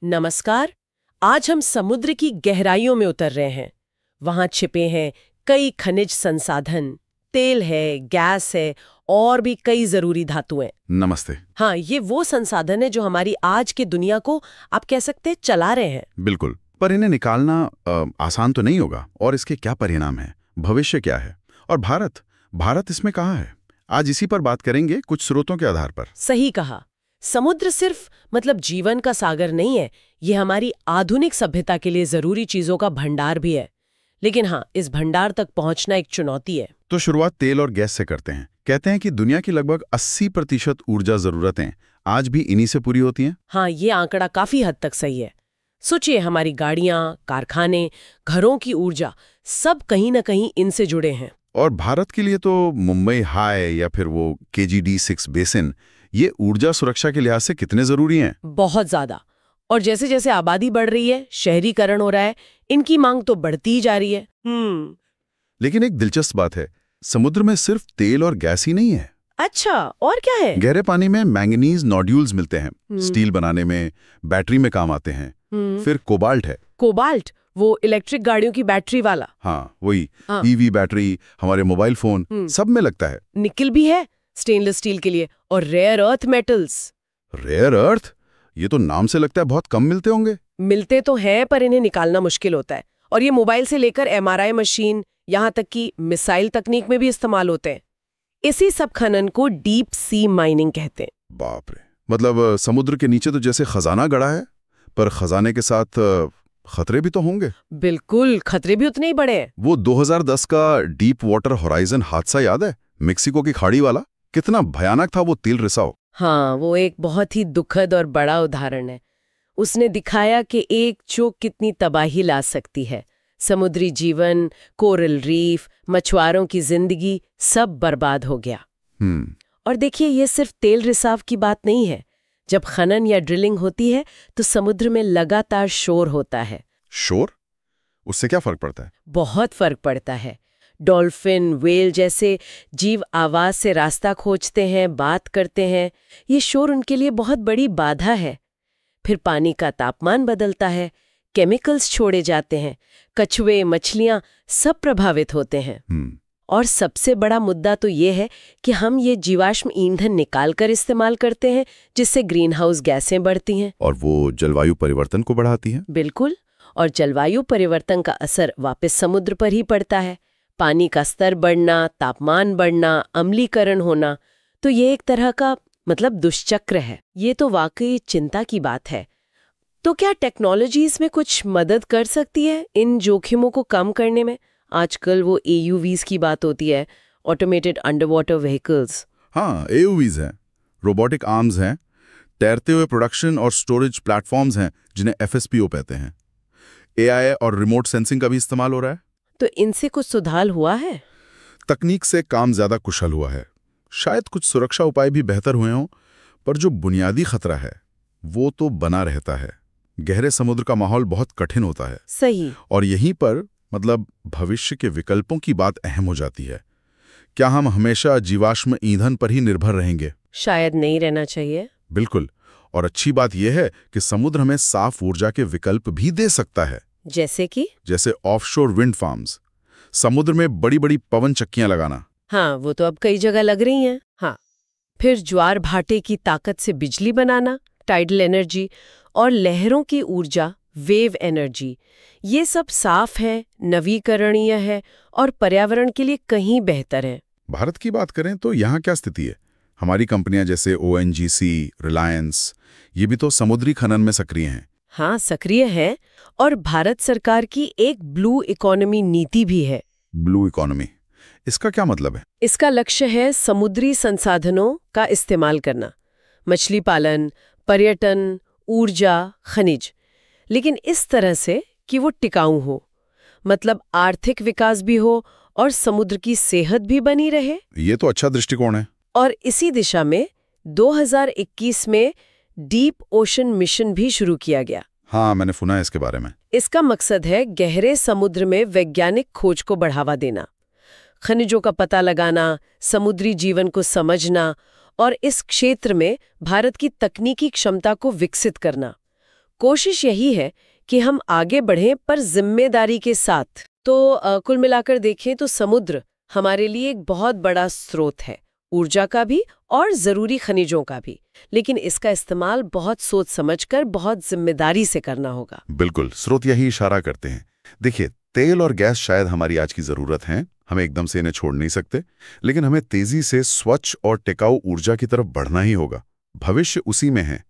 नमस्कार। आज हम समुद्र की गहराइयों में उतर रहे हैं। वहां छिपे हैं कई खनिज संसाधन, तेल है, गैस है और भी कई जरूरी धातुएं। नमस्ते। हाँ, ये वो संसाधन है जो हमारी आज की दुनिया को आप कह सकते हैं चला रहे हैं। बिल्कुल, पर इन्हें निकालना आसान तो नहीं होगा। और इसके क्या परिणाम हैं, भविष्य क्या है, और भारत इसमें कहाँ है? आज इसी पर बात करेंगे कुछ स्रोतों के आधार पर। सही कहा। समुद्र सिर्फ जीवन का सागर नहीं है, ये हमारी आधुनिक सभ्यता के लिए जरूरी चीजों का भंडार भी है। लेकिन हाँ, इस भंडार तक पहुंचना एक चुनौती है। तो शुरुआत तेल और गैस से करते हैं। कहते हैं कि दुनिया की लगभग 80% ऊर्जा जरूरतें आज भी इन्हीं से पूरी होती हैं। हाँ, ये आंकड़ा काफी हद तक सही है। सोचिए, हमारी गाड़ियां, कारखाने, घरों की ऊर्जा सब कहीं ना कहीं इनसे जुड़े हैं। और भारत के लिए तो मुंबई हाई या फिर वो KGD6 बेसिन, ये ऊर्जा सुरक्षा के लिहाज से कितने जरूरी हैं? बहुत ज्यादा। और जैसे जैसे आबादी बढ़ रही है, शहरीकरण हो रहा है, इनकी मांग तो बढ़ती ही जा रही है। लेकिन एक दिलचस्प बात है, समुद्र में सिर्फ तेल और गैस ही नहीं है। अच्छा, और क्या है? गहरे पानी में मैंगनीज नोड्यूल्स मिलते हैं, स्टील बनाने में, बैटरी में काम आते हैं। फिर कोबाल्ट है। कोबाल्ट, वो इलेक्ट्रिक गाड़ियों की बैटरी वाला। हाँ, वही। हाँ। EV बैटरी, हमारे मोबाइल फोन, सब में लगता है। निकल भी है स्टेनलेस स्टील के लिए, और rare earth metals. Rare earth, ये तो नाम से लगता है बहुत कम मिलते होंगे। मिलते तो हैं, पर इन्हें निकालना मुश्किल होता है। और ये मोबाइल से लेकर MRI मशीन, यहाँ तक कि मिसाइल तकनीक में भी इस्तेमाल होते हैं। इसी सब खनन को डीप सी माइनिंग कहते हैं। बाप रे, मतलब समुद्र के नीचे तो जैसे खजाना गड़ा है, पर खजाने के साथ खतरे भी तो होंगे। बिल्कुल, खतरे भी उतने ही बड़े हैं। वो 2010 का डीप वाटर होराइजन हादसा याद है, मेक्सिको की खाड़ी वाला? कितना भयानक था वो तेल रिसाव। हाँ, वो एक बहुत ही दुखद और बड़ा उदाहरण है। उसने दिखाया कि एक चोक कितनी तबाही ला सकती है। समुद्री जीवन, कोरल रीफ, मछुआरों की जिंदगी सब बर्बाद हो गया। और देखिए, ये सिर्फ तेल रिसाव की बात नहीं है। जब खनन या ड्रिलिंग होती है तो समुद्र में लगातार शोर होता है। शोर? उससे क्या फर्क पड़ता है? बहुत फर्क पड़ता है। डॉल्फिन, व्हेल जैसे जीव आवाज से रास्ता खोजते हैं, बात करते हैं। ये शोर उनके लिए बहुत बड़ी बाधा है। फिर पानी का तापमान बदलता है, केमिकल्स छोड़े जाते हैं, कछुए, मछलियां सब प्रभावित होते हैं। और सबसे बड़ा मुद्दा तो ये है कि हम ये जीवाश्म ईंधन निकालकर इस्तेमाल करते हैं, जिससे ग्रीन हाउस गैसें बढ़ती हैं। और वो जलवायु परिवर्तन को बढ़ाती हैं। बिल्कुल। और जलवायु परिवर्तन का असर वापस समुद्र पर ही पड़ता है। पानी का स्तर बढ़ना, तापमान बढ़ना, अम्लीकरण होना, तो ये एक तरह का दुष्चक्र है। ये तो वाकई चिंता की बात है। तो क्या टेक्नोलॉजी इसमें कुछ मदद कर सकती है इन जोखिमों को कम करने में? आजकल वो AUVs की बात होती है, ऑटोमेटेड अंडर वाटर व्हीकल्स। हाँ, AUVs हैं, रोबोटिक आर्म्स हैं, तैरते हुए प्रोडक्शन और स्टोरेज प्लेटफॉर्म्स हैं जिन्हें FSPO कहते हैं। AI और रिमोट सेंसिंग का भी इस्तेमाल हो रहा है। तो इनसे कुछ सुधार हुआ है? तकनीक से काम ज्यादा कुशल हुआ है। शायद कुछ सुरक्षा उपाय भी बेहतर हुए हों, पर जो बुनियादी खतरा है वो तो बना रहता है। गहरे समुद्र का माहौल बहुत कठिन होता है। सही। और यहीं पर भविष्य के विकल्पों की बात अहम हो जाती है। क्या हम हमेशा जीवाश्म ईंधन पर ही निर्भर रहेंगे? शायद नहीं रहना चाहिए। बिल्कुल। और अच्छी बात यह है कि समुद्र हमें साफ ऊर्जा के विकल्प भी दे सकता है। जैसे ऑफशोर विंड फार्म्स, समुद्र में बड़ी बड़ी पवन चक्कियां लगाना। हाँ, वो तो अब कई जगह लग रही हैं। हाँ, फिर ज्वार भाटे की ताकत से बिजली बनाना, टाइडल एनर्जी, और लहरों की ऊर्जा, वेव एनर्जी, ये सब साफ है, नवीकरणीय है और पर्यावरण के लिए कहीं बेहतर है। भारत की बात करें तो यहाँ क्या स्थिति है? हमारी कंपनियां जैसे ONGC, रिलायंस, ये भी तो समुद्री खनन में सक्रिय हैं। हाँ, सक्रिय है। और भारत सरकार की एक ब्लू इकोनॉमी नीति भी है। ब्लू इकोनॉमी, इसका क्या मतलब है? इसका लक्ष्य है समुद्री संसाधनों का इस्तेमाल करना, मछली पालन, पर्यटन, ऊर्जा, खनिज, लेकिन इस तरह से कि वो टिकाऊ हो, आर्थिक विकास भी हो और समुद्र की सेहत भी बनी रहे। ये तो अच्छा दृष्टिकोण है। और इसी दिशा में 2021 में डीप ओशन मिशन भी शुरू किया गया। हाँ, मैंने सुना है इसके बारे में। इसका मकसद है गहरे समुद्र में वैज्ञानिक खोज को बढ़ावा देना, खनिजों का पता लगाना, समुद्री जीवन को समझना और इस क्षेत्र में भारत की तकनीकी क्षमता को विकसित करना। कोशिश यही है कि हम आगे बढ़ें पर जिम्मेदारी के साथ। तो कुल मिलाकर देखें तो समुद्र हमारे लिए एक बहुत बड़ा स्रोत है, ऊर्जा का भी और ज़रूरी खनिजों का भी, लेकिन इसका इस्तेमाल बहुत सोच समझकर, बहुत जिम्मेदारी से करना होगा। बिल्कुल, स्रोत यही इशारा करते हैं। देखिए, तेल और गैस शायद हमारी आज की ज़रूरत है, हमें एकदम से इन्हें छोड़ नहीं सकते, लेकिन हमें तेजी से स्वच्छ और टिकाऊ ऊर्जा की तरफ बढ़ना ही होगा। भविष्य उसी में है।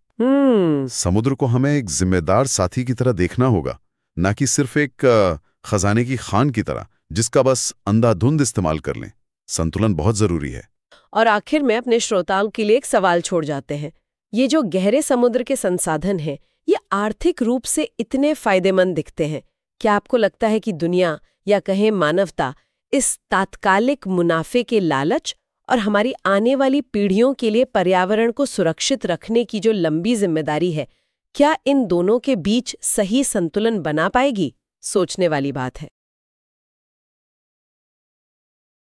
समुद्र को हमें एक जिम्मेदार साथी की तरह देखना होगा, ना कि सिर्फ एक खजाने की खान की तरह जिसका बस अंधाधुंध इस्तेमाल कर लें। संतुलन बहुत जरूरी है। और आखिर में अपने श्रोताओं के लिए एक सवाल छोड़ जाते हैं। ये जो गहरे समुद्र के संसाधन हैं, ये आर्थिक रूप से इतने फायदेमंद दिखते हैं। क्या आपको लगता है कि दुनिया या कहें मानवता इस तात्कालिक मुनाफे के लालच और हमारी आने वाली पीढ़ियों के लिए पर्यावरण को सुरक्षित रखने की जो लंबी जिम्मेदारी है, क्या इन दोनों के बीच सही संतुलन बना पाएगी? सोचने वाली बात है।